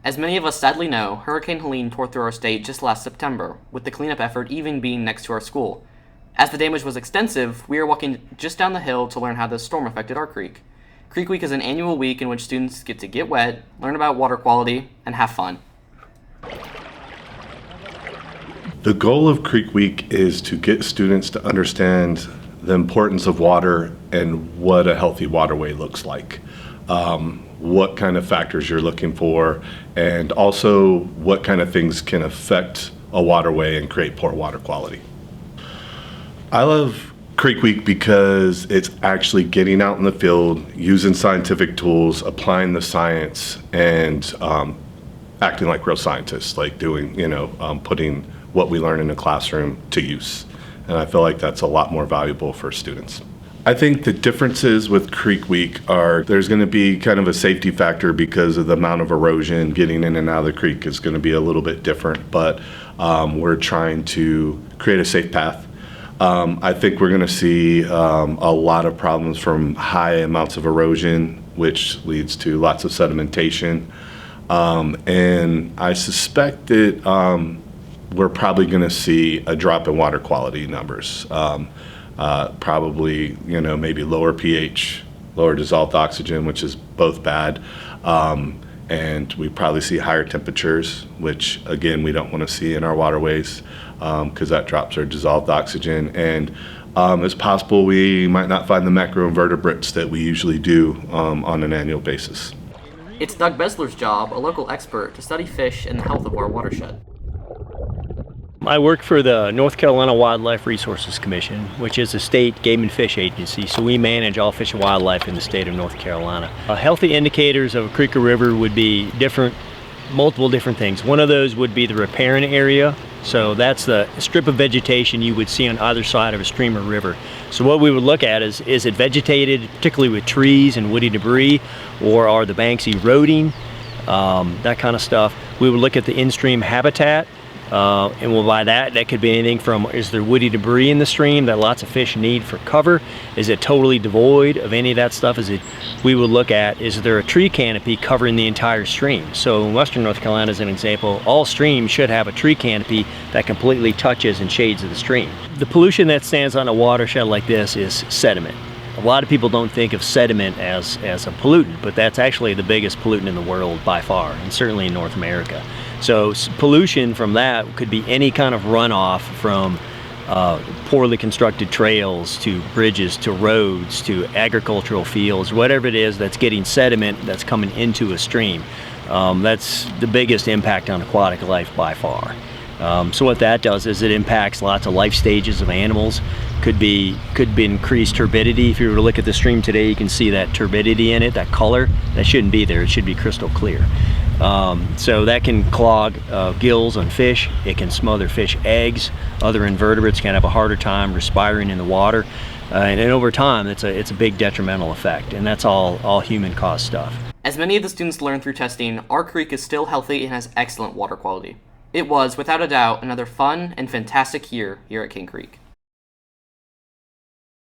As many of us sadly know, Hurricane Helene tore through our state just last September, with the cleanup effort even being next to our school. As the damage was extensive, we are walking just down the hill to learn how the storm affected our creek. Creek Week is an annual week in which students get to get wet, learn about water quality, and have fun. The goal of Creek Week is to get students to understand the importance of water and what a healthy waterway looks like. What kind of factors you're looking for, and also what kind of things can affect a waterway and create poor water quality. I love Creek Week because it's actually getting out in the field, using scientific tools, applying the science, and acting like real scientists, like doing, putting what we learn in the classroom to use. And I feel like that's a lot more valuable for students. I think the differences with Creek Week are there's going to be kind of a safety factor because of the amount of erosion. Getting in and out of the creek is going to be a little bit different, but we're trying to create a safe path. I think we're going to see a lot of problems from high amounts of erosion, which leads to lots of sedimentation. And I suspect that we're probably going to see a drop in water quality numbers. Probably, maybe lower pH, lower dissolved oxygen, which is both bad. And we probably see higher temperatures, which again, we don't want to see in our waterways because that drops our dissolved oxygen. And it's possible we might not find the macroinvertebrates that we usually do on an annual basis. It's Doug Besler's job, a local expert, to study fish and the health of our watershed. I work for the North Carolina Wildlife Resources Commission, which is a state game and fish agency, so we manage all fish and wildlife in the state of North Carolina. Healthy indicators of a creek or river would be multiple different things. One of those would be the riparian area, so that's the strip of vegetation you would see on either side of a stream or river. So what we would look at is it vegetated, particularly with trees and woody debris, or are the banks eroding, that kind of stuff. We would look at the in-stream habitat. And by that could be anything from, is there woody debris in the stream that lots of fish need for cover? Is it totally devoid of any of that stuff? We would look at, is there a tree canopy covering the entire stream? So in Western North Carolina, as an example, all streams should have a tree canopy that completely touches and shades of the stream. The pollution that stands on a watershed like this is sediment. A lot of people don't think of sediment as a pollutant, but that's actually the biggest pollutant in the world by far, and certainly in North America. So pollution from that could be any kind of runoff from poorly constructed trails to bridges to roads to agricultural fields, whatever it is that's getting sediment that's coming into a stream. That's the biggest impact on aquatic life by far. So what that does is it impacts lots of life stages of animals. Could be increased turbidity. If you were to look at the stream today, you can see that turbidity in it, that color. That shouldn't be there. It should be crystal clear. So that can clog gills on fish. It can smother fish eggs. Other invertebrates can have a harder time respiring in the water. And over time, it's a big detrimental effect. And that's all human-caused stuff. As many of the students learned through testing, our creek is still healthy and has excellent water quality. It was, without a doubt, another fun and fantastic year here at King Creek.